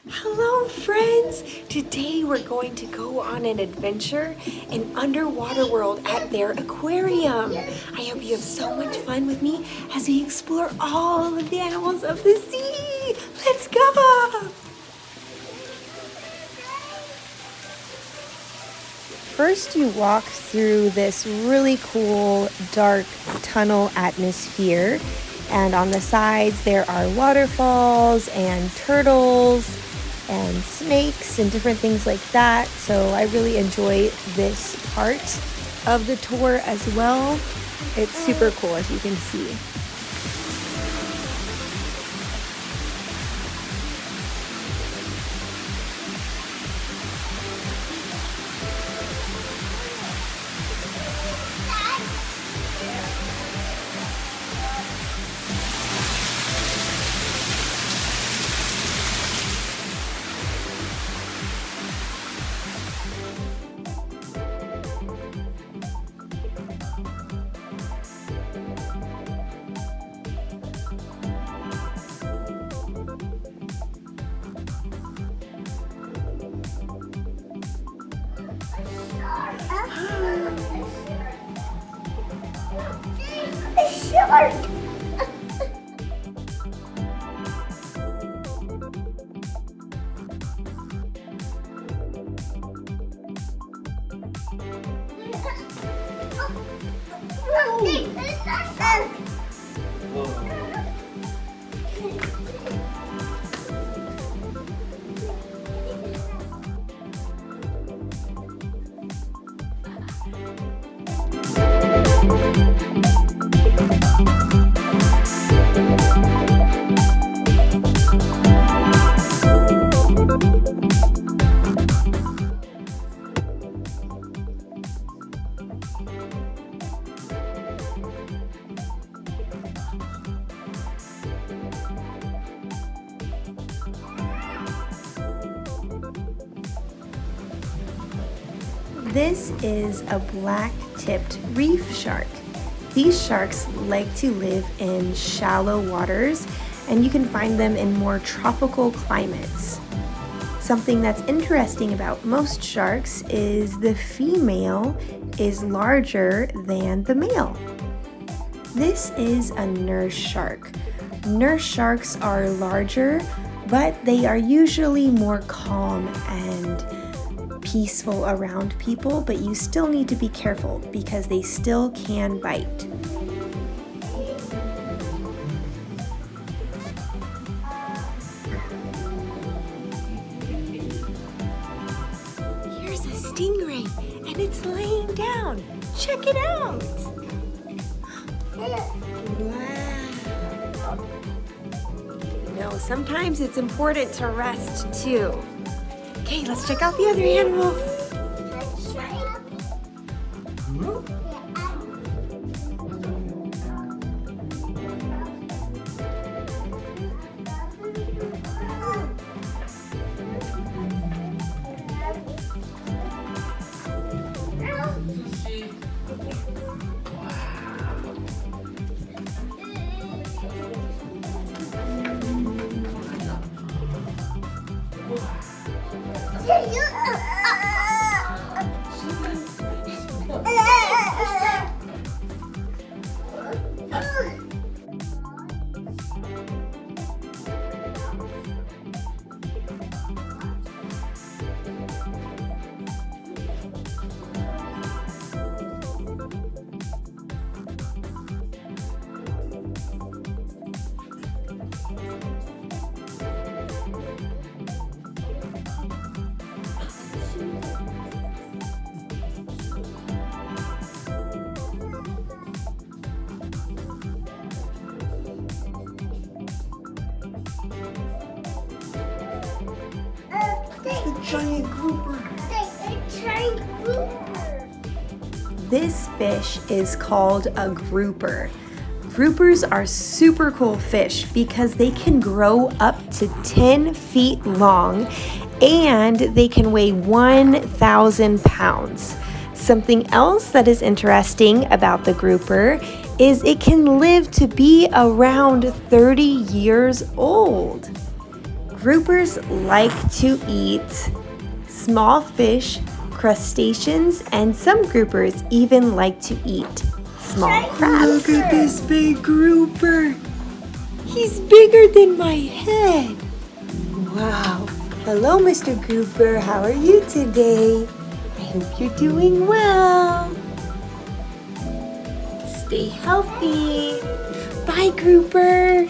Hello friends! Today we're going to go on an adventure in underwater world at their aquarium. I hope you have so much fun with me as we explore all of the animals of the sea. Let's go! First you walk through this really cool dark tunnel atmosphere, and on the sides there are waterfalls and turtles and snakes and different things like that. So I really enjoy this part of the tour as well. It's super cool, as you can see. Shark! This is a black-tipped reef shark. These sharks like to live in shallow waters, and you can find them in more tropical climates. Something that's interesting about most sharks is the female is larger than the male. This is a nurse shark. Nurse sharks are larger, but they are usually more calm and peaceful around people, but you still need to be careful because they still can bite. Here's a stingray and it's laying down. Check it out. Wow. You know, sometimes it's important to rest too. Okay, let's check out the other animals. Giant grouper. This fish is called a grouper. Groupers are super cool fish because they can grow up to 10 feet long and they can weigh 1,000 pounds. Something else that is interesting about the grouper is it can live to be around 30 years old. Groupers like to eat small fish, crustaceans, and some groupers even like to eat small crabs. Look at this big grouper. He's bigger than my head. Wow. Hello, Mr. Grouper. How are you today? I hope you're doing well. Stay healthy. Bye, Grouper.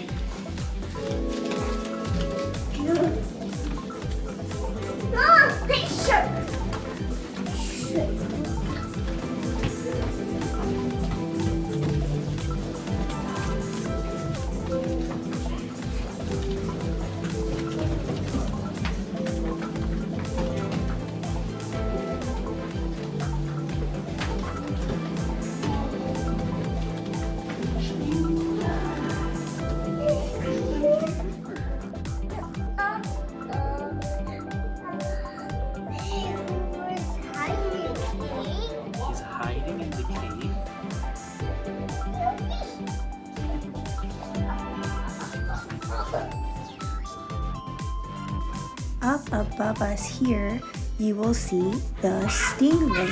Up above us here, you will see the stingray.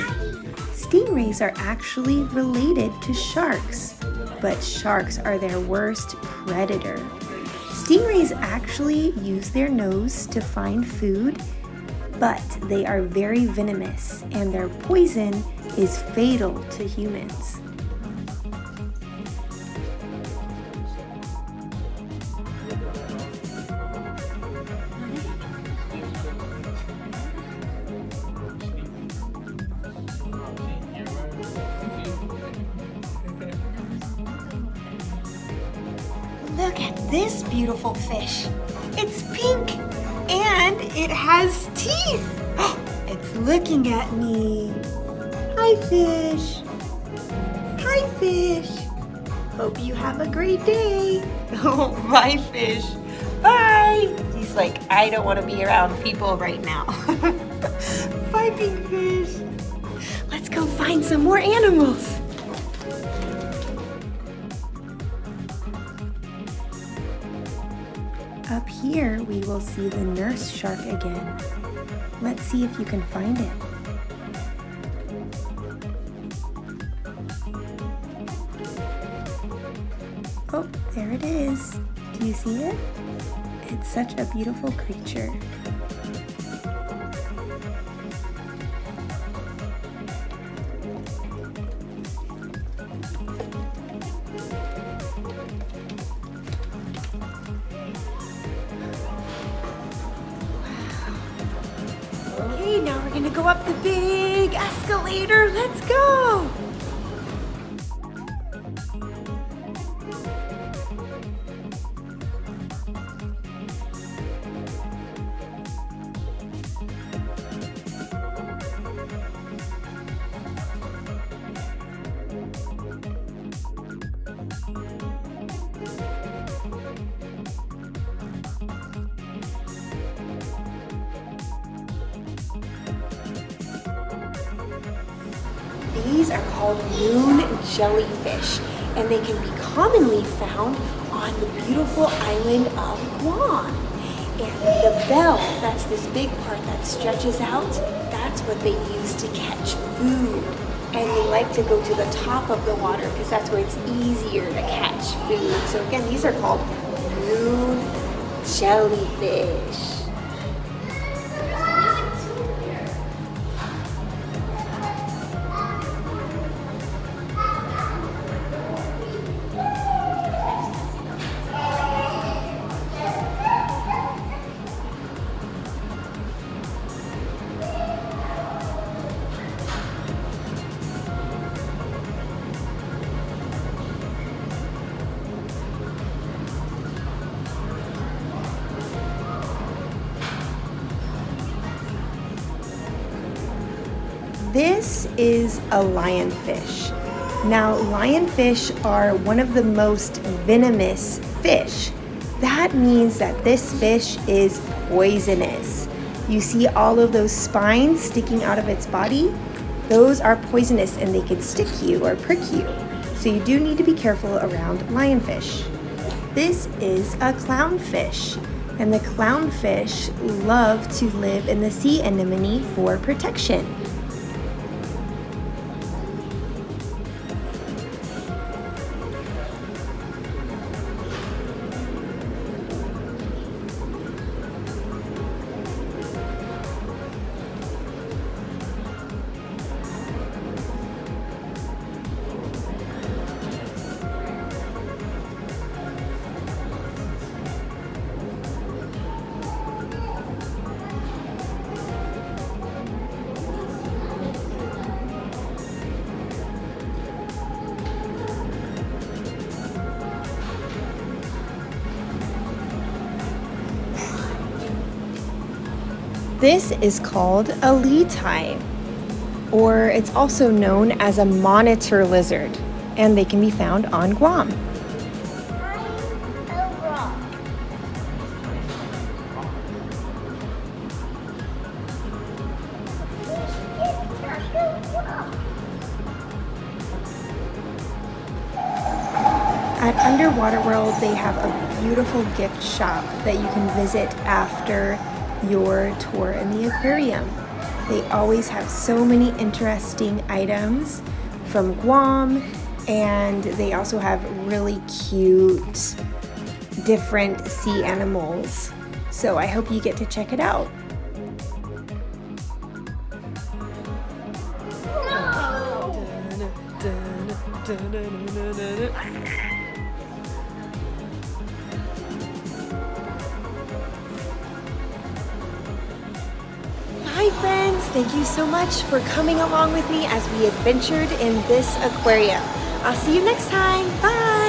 Stingrays are actually related to sharks, but sharks are their worst predator. Stingrays actually use their nose to find food, but they are very venomous and their poison is fatal to humans. Look at this beautiful fish. It's pink and it has teeth. It's looking at me. Hi, fish. Hi, fish. Hope you have a great day. Oh, bye, fish. Bye. He's like, I don't want to be around people right now. Bye, pink fish. Let's go find some more animals. Up here, we will see the nurse shark again. Let's see if you can find it. Oh, there it is. Do you see it? It's such a beautiful creature. Okay, now we're gonna go up the big escalator. Let's go! These are called moon jellyfish, and they can be commonly found on the beautiful island of Guam. And the bell, that's this big part that stretches out, that's what they use to catch food. And they like to go to the top of the water because that's where it's easier to catch food. So again, these are called moon jellyfish. This is a lionfish. Now, lionfish are one of the most venomous fish. That means that this fish is poisonous. You see all of those spines sticking out of its body? Those are poisonous and they can stick you or prick you. So you do need to be careful around lionfish. This is a clownfish. And the clownfish love to live in the sea anemone for protection. This is called a liti, or it's also known as a monitor lizard, and they can be found on Guam. At Underwater World, they have a beautiful gift shop that you can visit after your tour in the aquarium. They always have so many interesting items from Guam, and they also have really cute different sea animals. So I hope you get to check it out. Hi friends, thank you so much for coming along with me as we adventured in this aquarium. I'll see you next time. Bye!